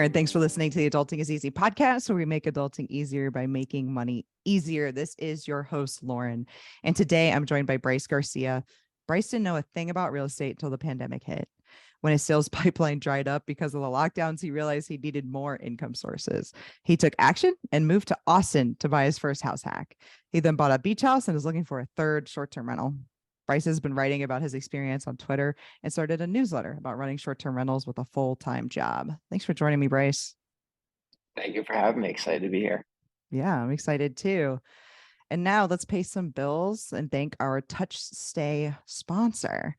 there, and thanks for listening to the Adulting is Easy podcast, where we make adulting easier by making money easier. This is your host, Lauren, and today I'm joined by Bryce Garcia. Bryce didn't know a thing about real estate until the pandemic hit. When his sales pipeline dried up because of the lockdowns, he realized he needed more income sources. He took action and moved to Austin to buy his first house hack. He then bought a beach house and is looking for a third short-term rental. Bryce has been writing about his experience on Twitter and started a newsletter about running short-term rentals with a full-time job. Thanks for joining me, Bryce. Thank you for having me. Excited to be here. Yeah, I'm excited too. And now let's pay some bills and thank our TouchStay sponsor.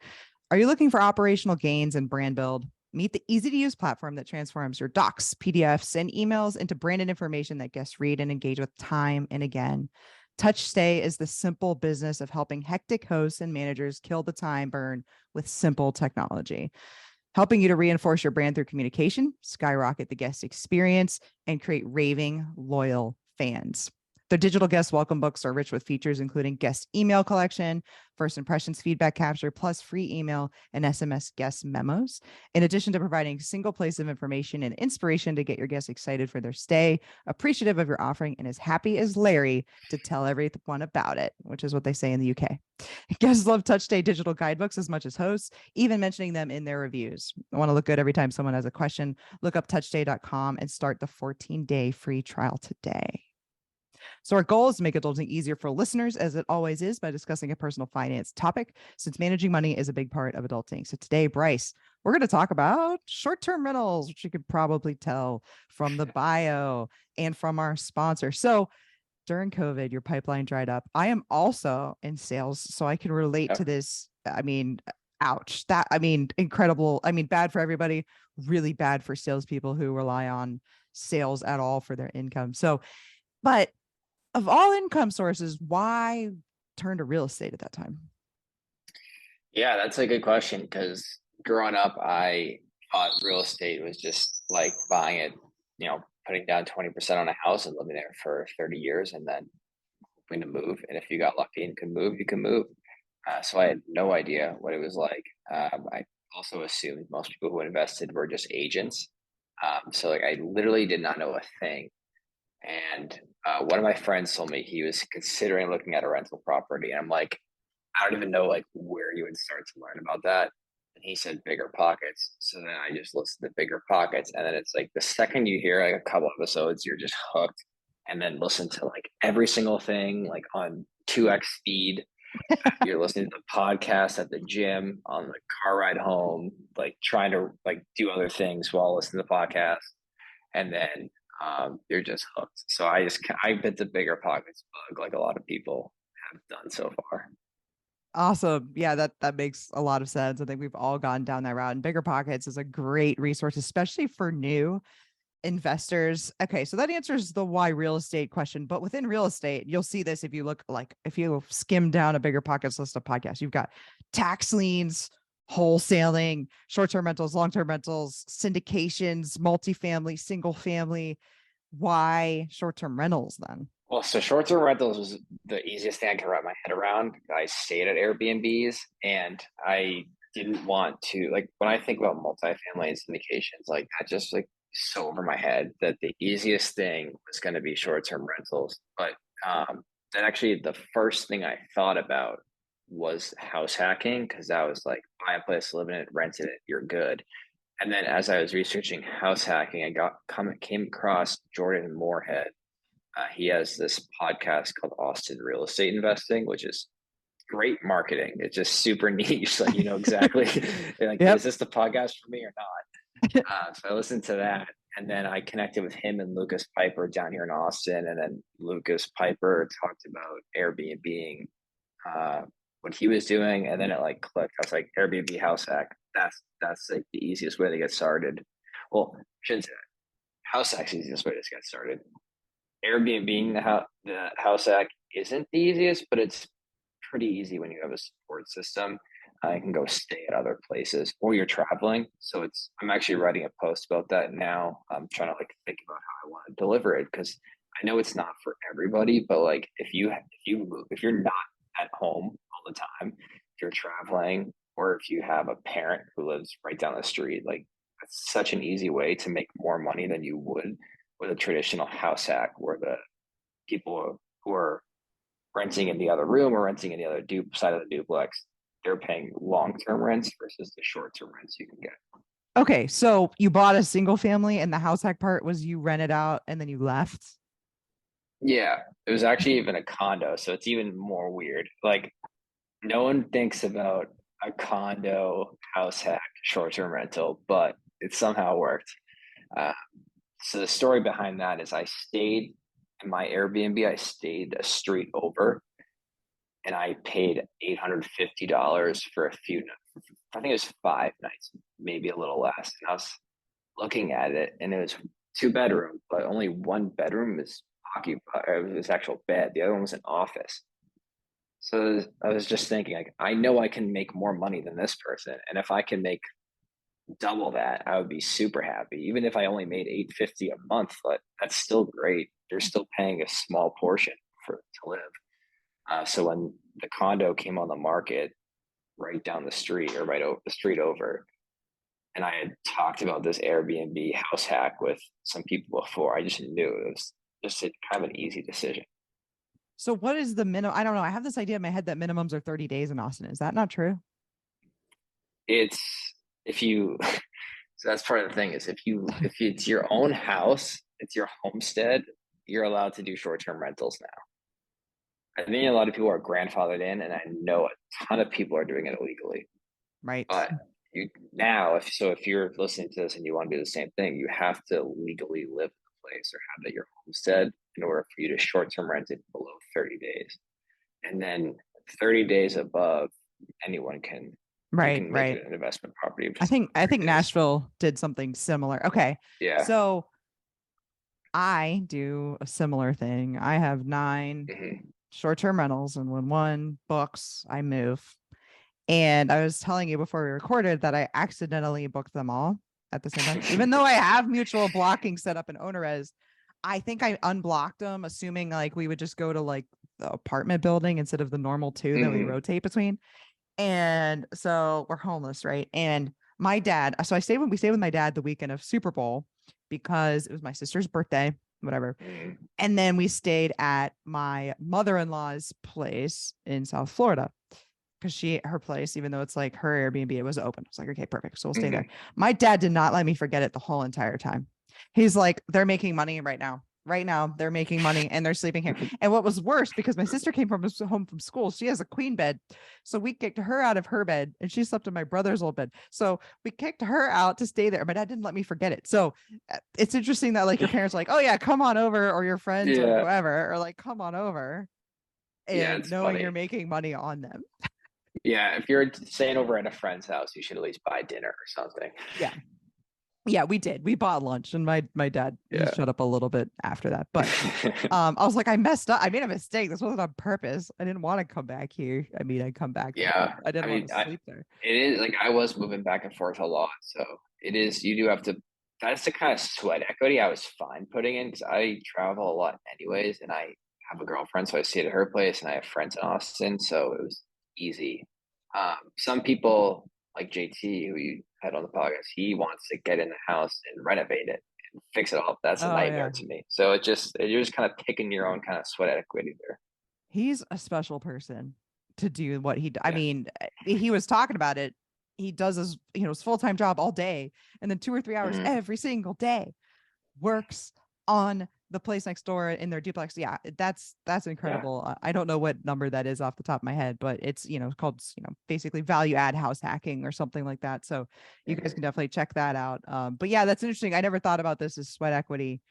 Are you looking for operational gains and brand build? Meet the easy-to-use platform that transforms your docs, PDFs, and emails into branded information that guests read and engage with time and again. TouchStay is the simple business of helping hectic hosts and managers kill the time burn with simple technology, helping you to reinforce your brand through communication, skyrocket the guest experience, and create raving, loyal fans. Their digital guest welcome books are rich with features including guest email collection, first impressions feedback capture, plus free email and SMS guest memos. In addition to providing a single place of information and inspiration to get your guests excited for their stay, appreciative of your offering, and as happy as Larry to tell everyone about it, which is what they say in the UK. Guests love TouchStay digital guidebooks as much as hosts, even mentioning them in their reviews. I want to look good every time someone has a question. Look up touchstay.com and start the 14-day free trial today. So our goal is to make adulting easier for listeners, as it always is, by discussing a personal finance topic, since managing money is a big part of adulting. So today, Bryce, we're going to talk about short-term rentals, which you could probably tell from the bio and from our sponsor. So during COVID, your pipeline dried up. I am also in sales, so I can relate to this. I mean, ouch. Incredible. Bad for everybody, really bad for salespeople who rely on sales at all for their income. But of all income sources, why turn to real estate at that time? Yeah, that's a good question, because growing up, I thought real estate was just like buying it, putting down 20% on a house and living there for 30 years and then hoping to move. And if you got lucky and could move, you can move. So I had no idea what it was like. I also assumed most people who invested were just agents. So I literally did not know a thing. And one of my friends told me he was considering looking at a rental property. And I'm like, I don't even know where you would start to learn about that. And he said Bigger Pockets. So then I just listened to Bigger Pockets. And then it's the second you hear a couple episodes, you're just hooked. And then listen to every single thing on 2x speed. You're listening to the podcast at the gym, on the car ride home, trying to do other things while listening to the podcast. And then you're just hooked. So I bit the Bigger Pockets bug, like a lot of people have done so far. Awesome. Yeah, that makes a lot of sense. I think we've all gone down that route, and Bigger Pockets is a great resource, especially for new investors. Okay, so that answers the why real estate question. But within real estate, you'll see this if you skim down a Bigger Pockets list of podcasts. You've got tax liens, wholesaling, short-term rentals, long-term rentals, syndications, multifamily, single family. Why short-term rentals then? Well, so short-term rentals was the easiest thing I could wrap my head around. I stayed at Airbnbs, and I didn't want to, when I think about multifamily and syndications, that just so over my head that the easiest thing was going to be short-term rentals. But then actually the first thing I thought about was house hacking, because that was buy a place, live in it, rent it, you're good. And then as I was researching house hacking, I came across Jordan Moorhead. He has this podcast called Austin Real Estate Investing, which is great marketing. It's just super niche. You know exactly yep. Is this the podcast for me or not? So I listened to that. And then I connected with him and Lucas Piper down here in Austin. And then Lucas Piper talked about Airbnb, what he was doing. And then it clicked. I was like, Airbnb house hack. That's the easiest way to get started. Well, I shouldn't say that. House hack's the easiest way to get started. Airbnb the house hack isn't the easiest, but it's pretty easy when you have a support system. You can go stay at other places, or you're traveling. So I'm actually writing a post about that now. I'm trying to think about how I want to deliver it, because I know it's not for everybody, but if you move, if you're not at home all the time, if you're traveling, or if you have a parent who lives right down the street, It's such an easy way to make more money than you would with a traditional house hack, where the people who are renting in the other room or renting in the other side of the duplex, they're paying long-term rents versus the short-term rents you can get. Okay, so you bought a single family and the house hack part was you rented out and then you left? Yeah, it was actually even a condo, so it's even more weird. Like, no one thinks about a condo house hack short-term rental, but it somehow worked. Uh, so the story behind that is I stayed in my Airbnb, I stayed a street over, and I paid $850 for a few, I think it was 5 nights, maybe a little less. And I was looking at it, and it was 2 bedroom, but only one bedroom is occupied. It was actual bed. The other one was an office. So I was just thinking, like, I know I can make more money than this person, and if I can make double that, I would be super happy. Even if I only made 850 a month, but that's still great. They're still paying a small portion for to live. So when the condo came on the market right down the street or right over the street over, and I had talked about this Airbnb house hack with some people before, I just knew it was just kind of an easy decision. So what is the minimum? I don't know. I have this idea in my head that minimums are 30 days in Austin. Is that not true? It's if you so that's part of the thing is if it's your own house, it's your homestead, you're allowed to do short-term rentals now. I think a lot of people are grandfathered in, and I know a ton of people are doing it illegally. Right. But you now, if you're listening to this and you want to do the same thing, you have to legally live in the place or have it your homestead in order for you to short-term rent it below 30 days. And then 30 days above, anyone can you Right. can make Right. it an investment property. I think I 30 think days. Nashville did something similar. Okay. Yeah. So I do a similar thing. I have 9 Hmm. short-term rentals, and when one books, I move. And I was telling you before we recorded that I accidentally booked them all at the same time. Even though I have mutual blocking set up in OwnerRez, I think I unblocked them, assuming like we would just go to like the apartment building instead of the normal 2 that we Hmm. rotate between. And so we're homeless, right? And my dad, so we stayed with my dad the weekend of Super Bowl because it was my sister's birthday, whatever. Hmm. And then we stayed at my mother-in-law's place in South Florida because her place, even though it's like her Airbnb, it was open. It's like, okay, perfect. So we'll stay there. Hmm. My dad did not let me forget it the whole entire time. He's like, they're making money right now. Right now, they're making money and they're sleeping here. And what was worse, because my sister came from home from school, she has a queen bed. So we kicked her out of her bed and she slept in my brother's old bed. So we kicked her out to stay there. My dad didn't let me forget it. So it's interesting that like your parents are like, oh yeah, come on over, or your friends or Yeah. whoever are like, come on over, Yeah, and it's knowing you're funny. making money on them. Yeah, if you're staying over at a friend's house, you should at least buy dinner or something. Yeah. Yeah, we did. We bought lunch, and my dad, he Yeah. shut up a little bit after that. But I was like, I messed up. I made a mistake. This wasn't on purpose. I didn't want to come back here. I mean, I come back here, but Yeah. I I didn't want mean, to sleep there. it is like I was moving back and forth a lot. So it is, you do have to, that's the kind of sweat equity I was fine putting in because I travel a lot anyways. And I have a girlfriend, so I stayed at her place and I have friends in Austin. So it was easy. Some people like JT, who you had on the podcast, he wants to get in the house and renovate it and fix it all. That's a Oh nightmare yeah. to me. So you're just kind of picking your own kind of sweat equity there. He's a special person to do what I Yeah. mean, he was talking about it. He does his full-time job all day and then 2 or 3 hours Hmm. every single day works on the place next door in their duplex. Yeah, that's Yeah. incredible. I don't know what number that is off the top of my head, but it's called basically value add house hacking or something like that. So you guys can Hmm. definitely check that out. But yeah, that's interesting. I never thought about this as sweat equity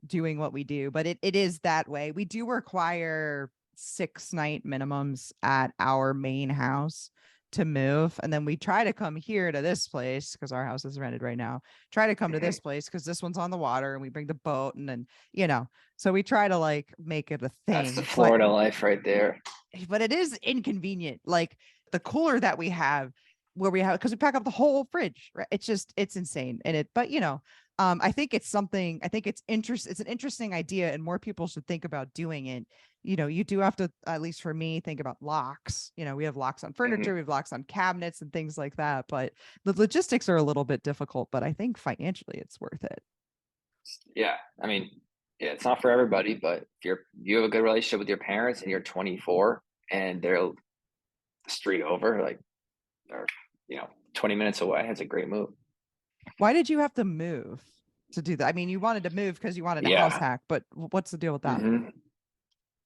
doing what we do, but it is that way. We do require 6 night minimums at our main house to move, and then we try to come here to this place because our house is rented right now. Try to come to Hmm. this place because this one's on the water, and we bring the boat, and then so we try to like make it a That's the thing, Florida life right there. but it is inconvenient. Like the cooler that we have, where we have, because we pack up the whole fridge, right? It's insane. And but I think it's something, I think it's an interesting idea, and more people should think about doing it you do have to, at least for me, think about locks. We have locks on furniture, we have locks on cabinets and things like that. But the logistics are a little bit difficult, but I think financially it's worth it. Yeah, I mean, yeah, it's not for everybody, but if you have a good relationship with your parents and you're 24 and they're the street over, like, or 20 minutes away, it's a great move. Why did you have to move to do that? I mean, you wanted to move because you wanted a house Yeah. hack, but what's the deal with that? hmm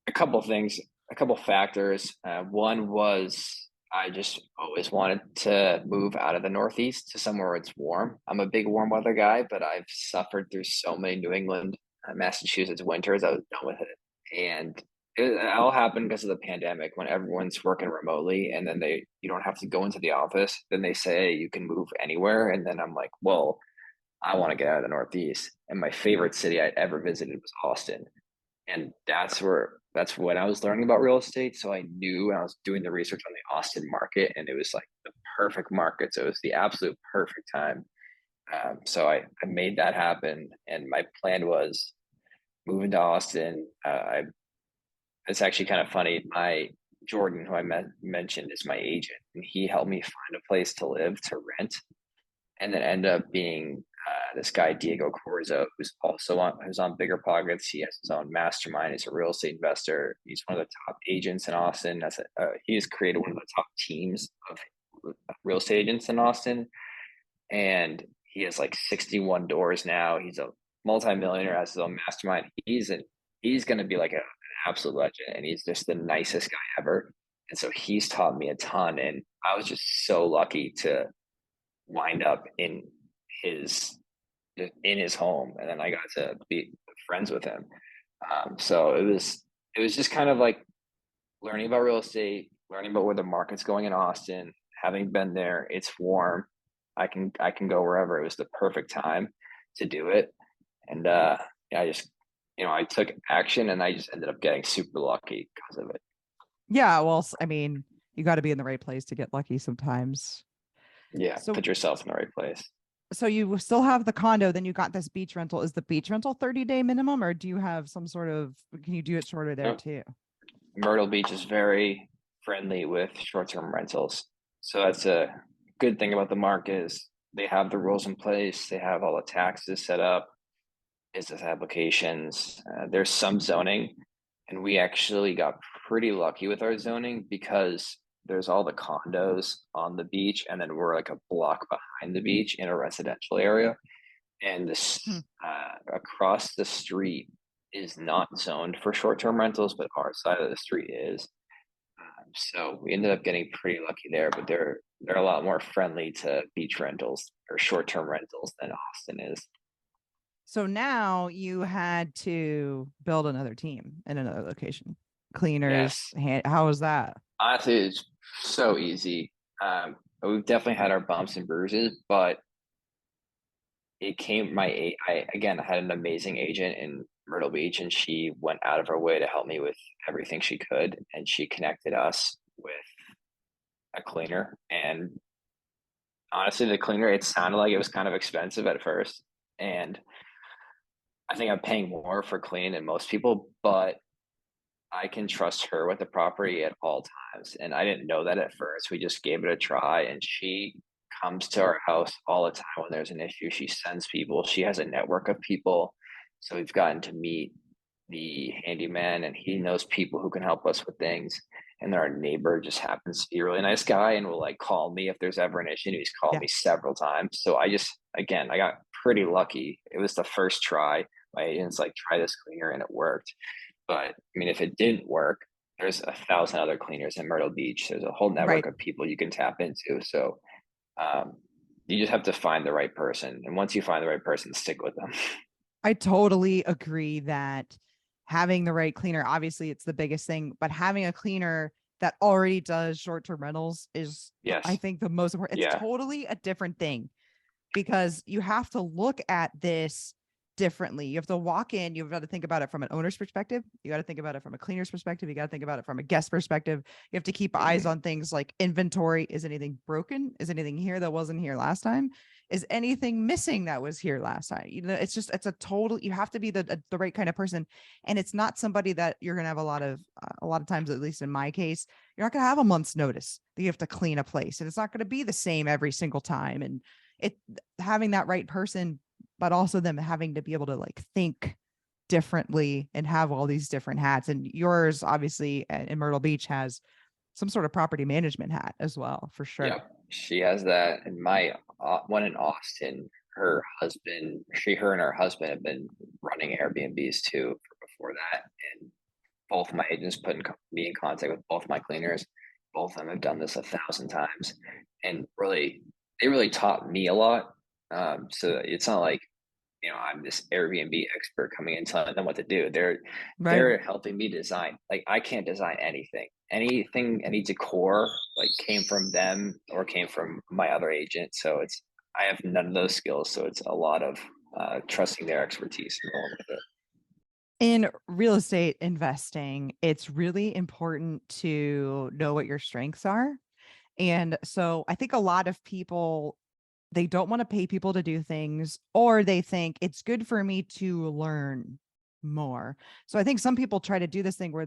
A couple things, a couple factors. One was I just always wanted to move out of the Northeast to somewhere where it's warm. I'm a big warm weather guy, but I've suffered through so many New England, Massachusetts winters. I was done with it, and it all happened because of the pandemic when everyone's working remotely, and then you don't have to go into the office. Then they say you can move anywhere, and then I'm like, well, I want to get out of the Northeast. And my favorite city I ever visited was Austin, and that's when I was learning about real estate. So I knew, and I was doing the research on the Austin market, and it was like the perfect market. So it was the absolute perfect time. So I made that happen, and my plan was moving to Austin. It's actually kind of funny. My Jordan, who mentioned, is my agent, and he helped me find a place to live to rent, and then end up being this guy Diego Corzo, who's on Bigger Pockets. He has his own mastermind. He's a real estate investor. He's one of the top agents in Austin. He has created one of the top teams of real estate agents in Austin, and he has like 61 doors now. He's a multimillionaire, has his own mastermind. He's going to be like an absolute legend, and he's just the nicest guy ever. And so he's taught me a ton, and I was just so lucky to wind up his in his home, and then I got to be friends with him. So it was just kind of like learning about real estate, learning about where the market's going in Austin. Having been there, it's warm. I can go wherever. It was the perfect time to do it, and yeah, I took action, and I just ended up getting super lucky because of it. Yeah, well, I mean, you got to be in the right place to get lucky sometimes. Yeah, So, put yourself in the right place. so you still have the condo, then you got this beach rental. Is the beach rental 30-day minimum, or do you have some sort of, can you do it shorter there too? Myrtle Beach is very friendly with short-term rentals. So that's a good thing about the market is they have the rules in place. They have all the taxes set up, business applications. There's some zoning, and we actually got pretty lucky with our zoning because there's all the condos on the beach, and then we're like a block behind the beach in a residential area. And this Hmm. across the street is not zoned for short-term rentals, but our side of the street is. So we ended up getting pretty lucky there, but they're a lot more friendly to beach rentals or short-term rentals than Austin is. So now you had to build another team in another location. Cleaners, Yes, how was that? honestly, it's so easy. We've definitely had our bumps and bruises, but it came I again I had an amazing agent in Myrtle Beach, and she went out of her way to help me with everything she could, and she connected us with a cleaner. And honestly, the cleaner, it sounded like it was kind of expensive at first, and I think I'm paying more for clean than most people, but I can trust her with the property at all times. And I didn't know that at first. We just gave it a try, and she comes to our house all the time when there's an issue. She sends people. She has a network of people. So we've gotten to meet the handyman, and he knows people who can help us with things. And our neighbor just happens to be a really nice guy and will like call me if there's ever an issue. He's called Yeah. me several times. So I got pretty lucky. It was the first try. My agent's like, try this cleaner, and it worked. But I mean, if it didn't work, there's 1,000 other cleaners in Myrtle Beach. There's a whole network Right. of people you can tap into. So um, you just have to find the right person. And once you find the right person, stick with them. I totally agree that having the right cleaner, obviously it's the biggest thing, but having a cleaner that already does short-term rentals is, I Yes. think, the most important. It's Yeah. totally a different thing because you have to look at this differently. You have to walk in, you've got to think about it from an owner's perspective. You got to think about it from a cleaner's perspective. You got to think about it from a guest perspective. You have to keep eyes hmm on things like inventory. Is anything broken? Is anything here that wasn't here last time? Is anything missing that was here last time? It's a total, you have to be the right kind of person. And it's not somebody that you're going to have a lot of times, at least in my case, you're not going to have a month's notice that you have to clean a place, and it's not going to be the same every single time. And it, having that right person, but also them having to be able to like think differently and have all these different hats. And yours obviously in Myrtle Beach has some sort of property management hat as well, for sure. Yeah, she has that. And my one in Austin, her and her husband have been running Airbnbs too before that. And both of my agents me in contact with both my cleaners. Both of them have done this 1,000 times, and they really taught me a lot. So it's not like, I'm this Airbnb expert coming in telling them what to do. Right. They're helping me design. Like, I can't design any decor like came from them or came from my other agent. So I have none of those skills. So it's a lot of trusting their expertise and going with it. In real estate investing, it's really important to know what your strengths are. And so I think a lot of people, they don't want to pay people to do things, or they think it's good for me to learn more. So I think some people try to do this thing where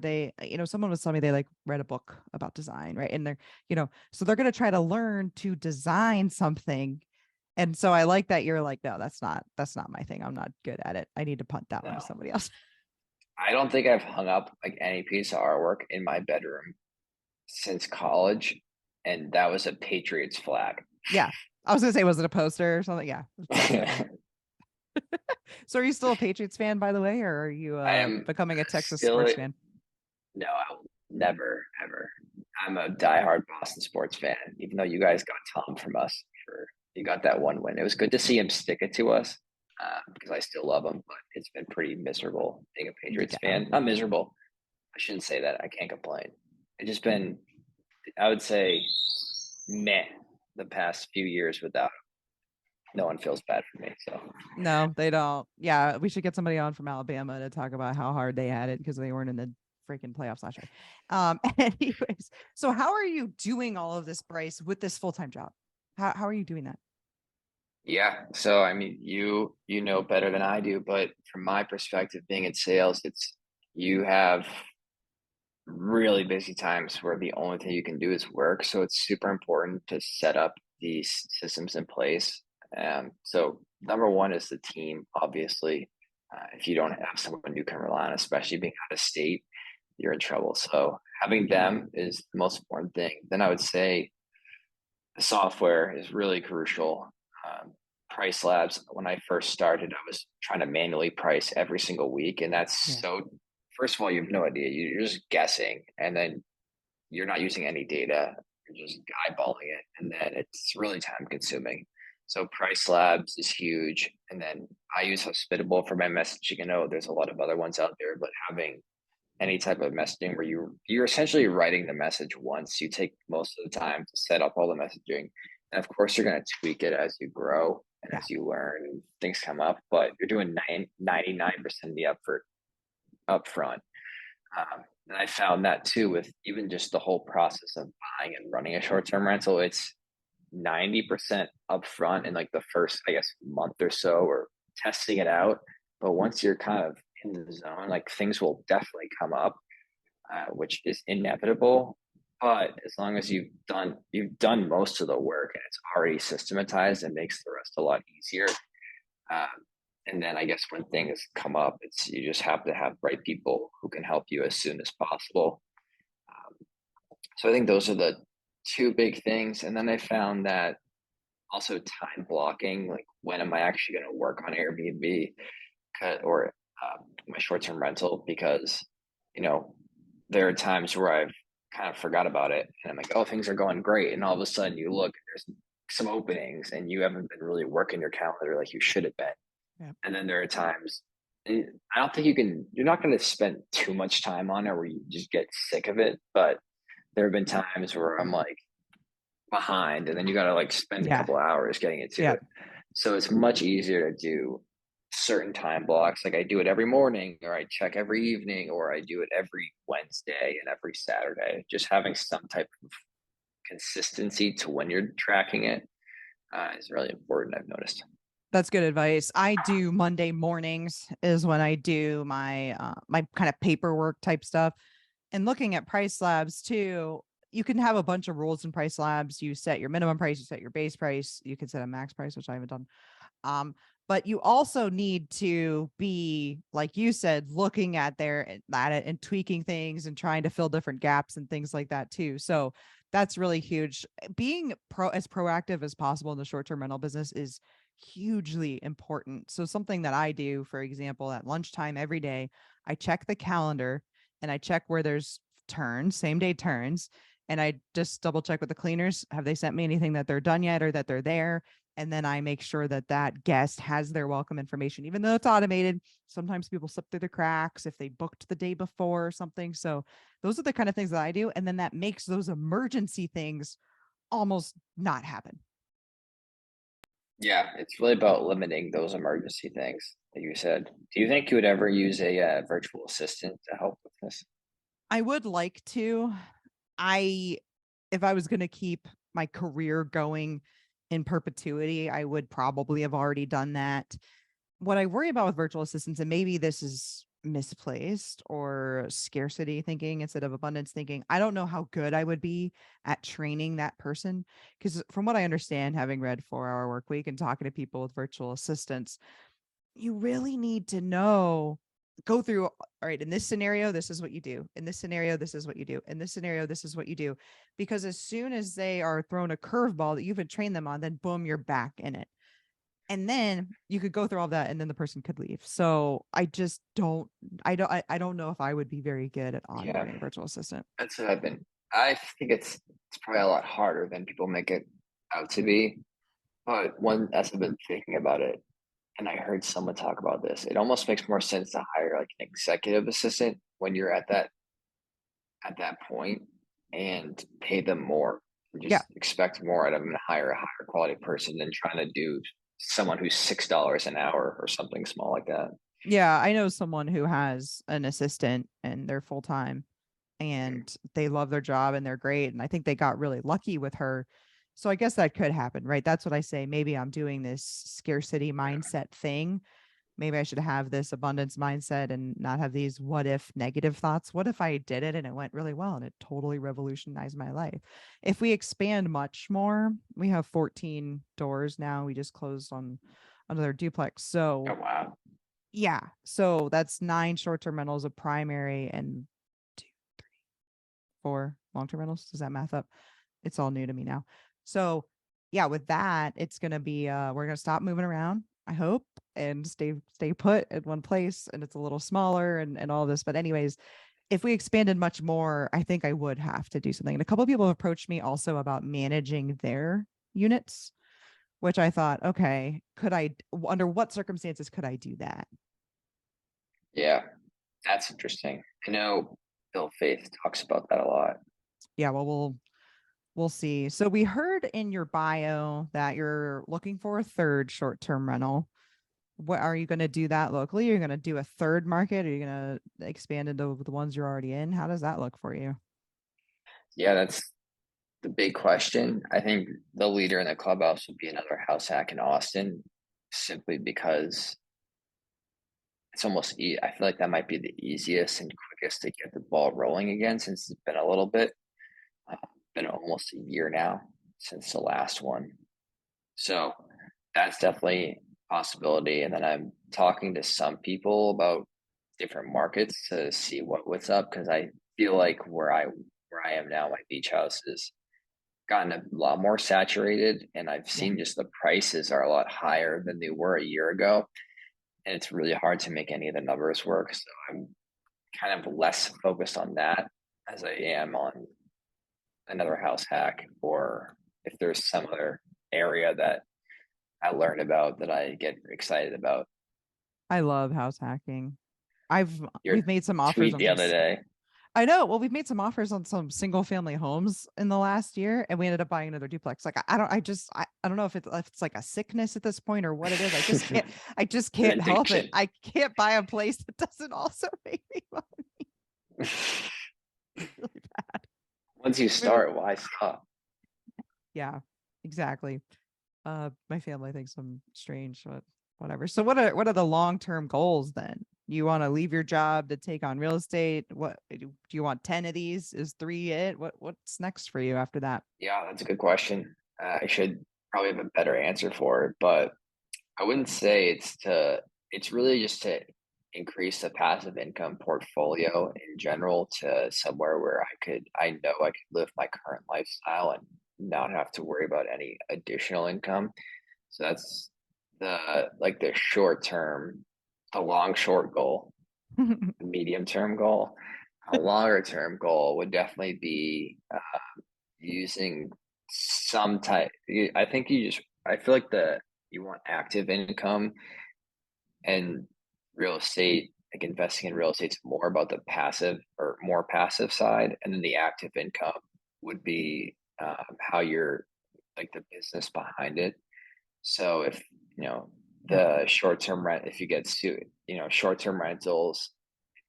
someone was telling me they like read a book about design, right? And so they're going to try to learn to design something. And so I like that you're like, no, that's not my thing. I'm not good at it. I need to punt that one to No, somebody else. I don't think I've hung up like any piece of artwork in my bedroom since college, and that was a Patriots flag. Yeah. I was gonna say, was it a poster or something? Yeah. So are you still a Patriots fan, by the way, or are you I am becoming a Texas still sports fan? no, I'll never ever. I'm a diehard Boston sports fan, even though you guys got Tom from us for you got that one win. It was good to see him stick it to us because I still love him, but it's been pretty miserable being a Patriots Yeah. fan. Not miserable. I shouldn't say that. I can't complain. It's just been, I would say, meh the past few years without him. No one feels bad for me. So No, they don't. Yeah, we should get somebody on from Alabama to talk about how hard they had it because they weren't in the freaking playoffs last year. Anyways, so how are you doing all of this, Bryce, with this full-time job? How are you doing that? yeah. So I mean, you know better than I do, but from my perspective, being in sales, you have really busy times where the only thing you can do is work. So it's super important to set up these systems in place. So number one is the team, obviously. If you don't have someone you can rely on, especially being out of state, you're in trouble. So having them is the most important thing. Then I would say the software is really crucial. Price labs, when I first started, I was trying to manually price every single week. And Yeah. first of all, you have no idea. You're just guessing. And then you're not using any data. You're just eyeballing it. And then it's really time consuming. So Price Labs is huge. And then I use Hospitable for my messaging. I know there's a lot of other ones out there, but having any type of messaging where you're essentially writing the message once, you take most of the time to set up all the messaging. And of course, you're going to tweak it as you grow and Yeah. as you learn and things come up, but you're doing 99% of the effort up front. And I found that too with even just the whole process of buying and running a short-term rental. It's 90% upfront in like the first, I guess, month or so, or testing it out. But once you're kind of in the zone, like things will definitely come up, which is inevitable. But as long as you've done most of the work and it's already systematized, it makes the rest a lot easier. Um, and then I guess when things come up, you just have to have right people who can help you as soon as possible. Um, so I think those are the two big things. And then I found that also time blocking, like when am I actually going to work on Airbnb or my short-term rental? Because you know there are times where I've kind of forgot about it, and I'm like, oh, things are going great, and all of a sudden you look, there's some openings, and you haven't been really working your calendar like you should have been. Yeah. And then there are times, and I don't think you're not going to spend too much time on it where you just get sick of it. But there have been times where I'm like behind, and then you got to like spend a Yeah. couple hours getting it to Yeah. it. So it's much easier to do certain time blocks. Like I do it every morning, or I check every evening, or I do it every Wednesday and every Saturday. Just having some type of consistency to when you're tracking it is really important, I've noticed. That's good advice. I do Monday mornings is when I do my kind of paperwork type stuff. And looking at price slabs too, you can have a bunch of rules in price slabs. You set your minimum price, you set your base price, you can set a max price, which I haven't done. But you also need to be, like you said, looking at it and tweaking things and trying to fill different gaps and things like that too. So that's really huge. Being as proactive as possible in the short-term rental business is hugely important. So something that I do, for example, at lunchtime every day, I check the calendar and I check where there's turns, same day turns. And I just double check with the cleaners. Have they sent me anything that they're done yet or that they're there? And then I make sure that that guest has their welcome information, even though it's automated. Sometimes people slip through the cracks if they booked the day before or something. So those are the kind of things that I do. And then that makes those emergency things almost not happen. Yeah, it's really about limiting those emergency things that you said. Do you think you would ever use a virtual assistant to help with this? I would like to. If I was going to keep my career going in perpetuity, I would probably have already done that. What I worry about with virtual assistants, and maybe this is misplaced or scarcity thinking instead of abundance thinking, I don't know how good I would be at training that person. Because from what I understand, having read 4 Hour Work Week and talking to people with virtual assistants, you really need to go through, all right, in this scenario, this is what you do. In this scenario, this is what you do. In this scenario, this is what you do. Because as soon as they are thrown a curveball that you've been trained them on, then boom, you're back in it. And then you could go through all that and then the person could leave. So I don't know if I would be very good at Yeah, onboarding a virtual assistant. that's what I've been. I think it's probably a lot harder than people make it out to be. But one, as I've been thinking about it, and I heard someone talk about this, it almost makes more sense to hire like an executive assistant when you're at that point and pay them more. And Yeah. just expect more out of them and hire a higher quality person than trying to do someone who's $6 an hour or something small like that. Yeah. I know someone who has an assistant and they're full time and they love their job and they're great. And I think they got really lucky with her. So I guess that could happen, right? That's what I say. Maybe I'm doing this scarcity mindset thing. Maybe I should have this abundance mindset and not have these what if negative thoughts. What if I did it and it went really well and it totally revolutionized my life? If we expand much more, we have 14 doors now. We just closed on another duplex. Oh So wow. yeah. So that's 9 short-term rentals, a primary, and 2, 3, 4 long-term rentals. Does that math up? It's all new to me now. So yeah, with that, it's gonna be we're gonna stop moving around, I hope, and stay put at one place, and it's a little smaller and all this. But anyways, if we expanded much more, I think I would have to do something. And a couple of people have approached me also about managing their units, which I thought, okay, under what circumstances could I do that? Yeah, that's interesting. I know Bill Faith talks about that a lot. Yeah, well, we'll see. So we heard in your bio that you're looking for a third short-term rental. What are you going to do that locally? Are you going to do a third market? Are you going to expand into the ones you're already in? How does that look for you? Yeah, that's the big question. I think the leader in the clubhouse would be another house hack in Austin, simply because it's almost. I feel like that might be the easiest and quickest to get the ball rolling again, since it's been a little bit, uh, been almost a year now since the last one. So that's definitely a possibility. And then I'm talking to some people about different markets to see what's up, because I feel like where I am now, my beach house is gotten a lot more saturated, and I've Yeah. seen just the prices are a lot higher than they were a year ago, and it's really hard to make any of the numbers work. So I'm kind of less focused on that as I am on another house hack, or if there's some other area that I learned about that I get excited about. I love house hacking. Your We've made some offers tweet on the some other day. I know. Well, we've made some offers on some single family homes in the last year, and we ended up buying another duplex. Like I don't know if it's like a sickness at this point or what it is. I just An can't help it. addiction. I can't buy a place that doesn't also make me money. Really bad. Once you I mean, start, why stop? yeah, exactly. My family thinks I'm strange, but whatever. So what are the long-term goals then? You want to leave your job to take on real estate? What do you want 10 of these? Is 3 it? What's next for you after that? Yeah, that's a good question. I should probably have a better answer for it, but I wouldn't say it's really just to increase the passive income portfolio in general to somewhere where I know I could live my current lifestyle and not have to worry about any additional income. So that's the short term, the long short goal, the medium term goal. A longer term goal would definitely be using some type. I think I feel like you want active income and real estate, like investing in real estate's more about the passive or more passive side. And then the active income would be how you're like the business behind it. So if Yep. the short-term rent, if you get to short-term rentals,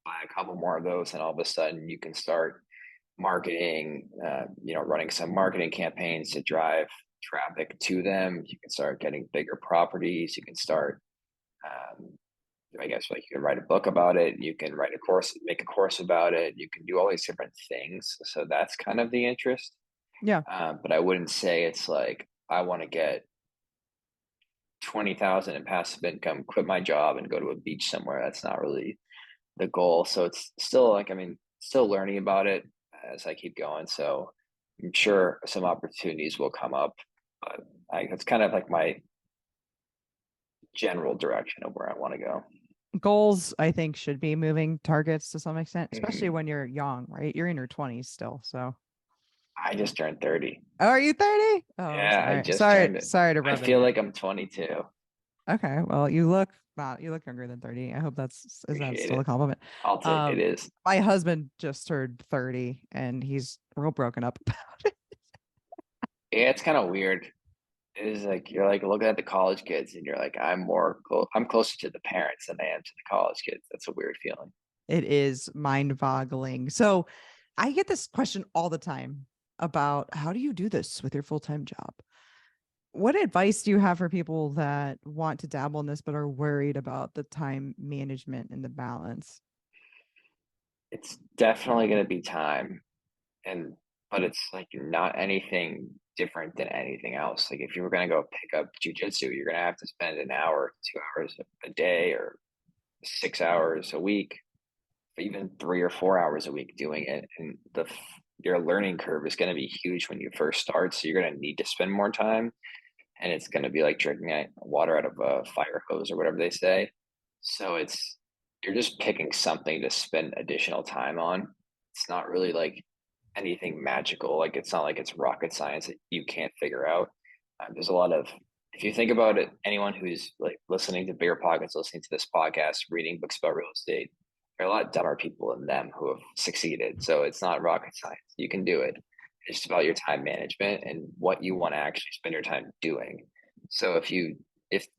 buy a couple more of those, and all of a sudden you can start marketing, running some marketing campaigns to drive traffic to them. You can start getting bigger properties. You can start, um, I guess, like you can write a book about it. You can write a course, make a course about it. You can do all these different things. So that's kind of the interest. Yeah. But I wouldn't say it's like I want to get 20,000 in passive income, quit my job, and go to a beach somewhere. That's not really the goal. So it's still like, I mean, still learning about it as I keep going. So I'm sure some opportunities will come up, but it's kind of like my general direction of where I want to go. Goals, I think, should be moving targets to some extent, especially Mhm. when you're young, right? You're in your 20s still. So, I just turned 30. oh, are you 30? Oh, Yeah, I sorry. just Sorry. turned it. Sorry to I rub it feel in. like I'm 22. Okay. Well, you look younger than 30. I hope is that Appreciate still a it. compliment? I'll take it. Um, It is. my husband just turned 30 and he's real broken up about it. Yeah, it's kind of weird. It is like you're like looking at the college kids and you're like, I'm closer to the parents than I am to the college kids. That's a weird feeling. It is mind-boggling. So I get this question all the time about how do you do this with your full-time job? What advice do you have for people that want to dabble in this but are worried about the time management and the balance? It's definitely going to be time, and but it's like not anything different than anything else. Like if you were going to go pick up jujitsu, you're going to have to spend an hour, 2 hours a day, or 6 hours a week, even 3 or 4 hours a week doing it. And your learning curve is going to be huge when you first start. So you're going to need to spend more time, and it's going to be like drinking water out of a fire hose or whatever they say. So you're just picking something to spend additional time on. It's not really like anything magical. Like it's not like it's rocket science that you can't figure out. There's a lot of if you think about it, anyone who's like listening to bigger podcasts, listening to this podcast, reading books about real estate, there are a lot dumber people than them who have succeeded. So it's not rocket science. You can do it. It's just about your time management and what you want to actually spend your time doing. So if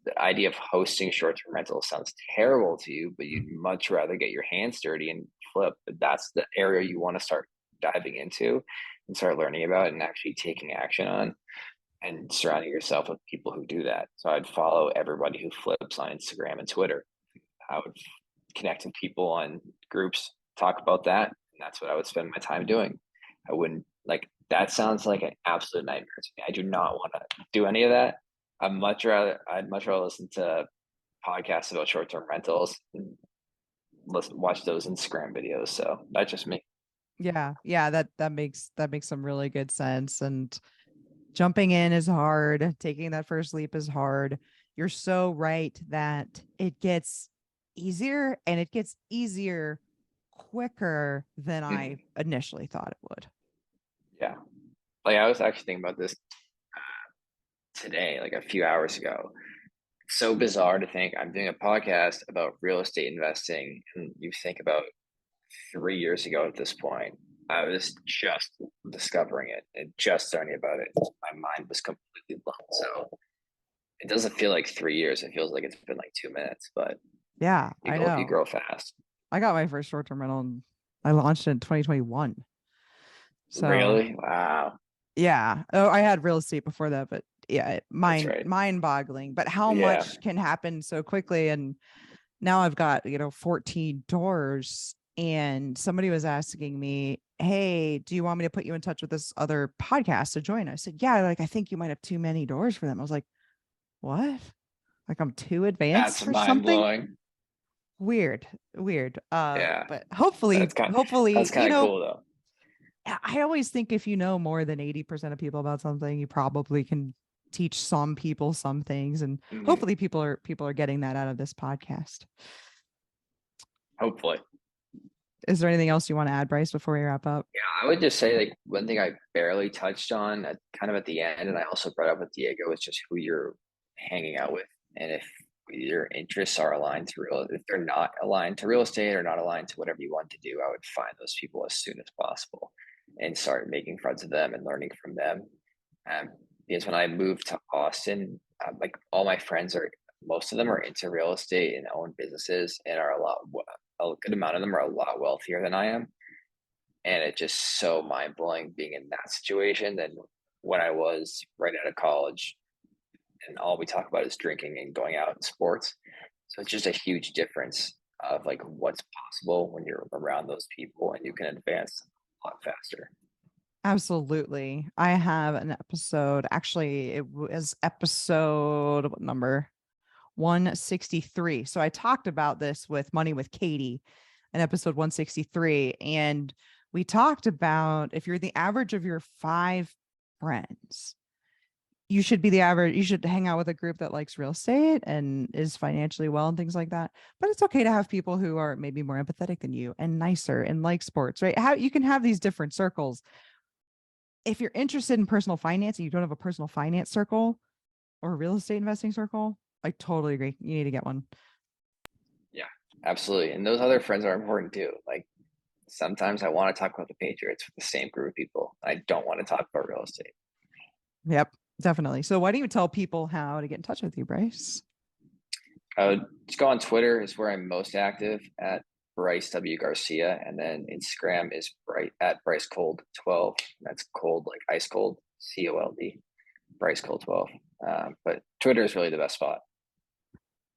the idea of hosting short-term rentals sounds terrible to you, but you'd much rather get your hands dirty and flip, that's the area you want to start diving into and start learning about and actually taking action on and surrounding yourself with people who do that. So I'd follow everybody who flips on Instagram and Twitter. I would connect with people on groups, talk about that. And that's what I would spend my time doing. I wouldn't like that sounds like an absolute nightmare to me. I do not want to do any of that. I'd much rather listen to podcasts about short term rentals and watch those Instagram videos. So that's just me. Yeah. Yeah, that makes some really good sense. And jumping in is hard. Taking that first leap is hard. You're so right that it gets easier and it gets easier quicker than I Mhm. initially thought it would. Yeah. Like I was actually thinking about this today, like a few hours ago. It's so bizarre to think I'm doing a podcast about real estate investing, and you think about 3 years ago at this point, I was just discovering it and just learning about it. My mind was completely blown. So it doesn't feel like 3 years. It feels like it's been like 2 minutes, but Yeah, I you know. grow fast. I got my first short term rental and I launched in 2021. So Really? Wow. yeah. Oh, I had real estate before that, but Yeah, That's right. mind boggling, but how Yeah. much can happen so quickly. And now I've got, 14 doors, and somebody was asking me, hey, do you want me to put you in touch with this other podcast to join? I said, yeah, like, I think you might have too many doors for them. I was like, what? Like, I'm too advanced That's for mind something? blowing. Weird. Yeah. But hopefully, That's kind of cool though. I always think if you know more than 80% of people about something, you probably can teach some people some things. And Mhm. hopefully people are getting that out of this podcast. Hopefully. Is there anything else you want to add, Bryce, before we wrap up? Yeah, I would just say like one thing I barely touched on kind of at the end, and I also brought up with Diego, is just who you're hanging out with, and if your interests are aligned to if they're not aligned to real estate or not aligned to whatever you want to do, I would find those people as soon as possible and start making friends with them and learning from them. Um, because when I moved to Austin, like all my friends most of them are into real estate and own businesses and are a good amount of them are a lot wealthier than I am, and it's just so mind blowing being in that situation than when I was right out of college and all we talk about is drinking and going out and sports. So it's just a huge difference of like what's possible when you're around those people and you can advance a lot faster. Absolutely. I have an episode. Actually, it was episode what number 163. So I talked about this with Money with Katie in episode 163. And we talked about if you're the average of your 5 friends, you should be the average. You should hang out with a group that likes real estate and is financially well and things like that. But it's okay to have people who are maybe more empathetic than you and nicer and like sports, right? How you can have these different circles. If you're interested in personal finance and you don't have a personal finance circle or a real estate investing circle, I totally agree. You need to get one. Yeah, absolutely. And those other friends are important too. Like sometimes I want to talk about the Patriots with the same group of people. I don't want to talk about real estate. Yep, definitely. So why don't you tell people how to get in touch with you, Bryce? Just go on Twitter is where I'm most active at Bryce W Garcia, and then Instagram is at Bryce Cold 12. That's cold like ice cold, COLD, Bryce Cold 12. But Twitter is really the best spot.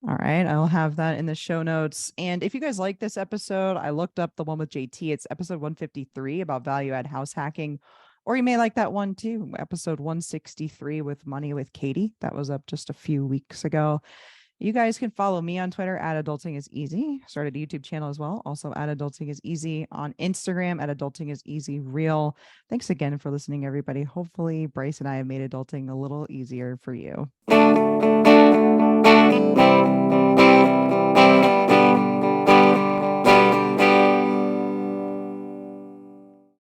All right, I'll have that in the show notes. And if you guys like this episode, I looked up the one with JT. It's episode 153 about value add house hacking. Or you may like that one too, episode 163 with Money with Katie. That was up just a few weeks ago. You guys can follow me on Twitter at Adulting is Easy. Started a YouTube channel as well. Also at Adulting is Easy on Instagram at Adulting is Easy Real. Thanks again for listening, everybody. Hopefully, Bryce and I have made adulting a little easier for you.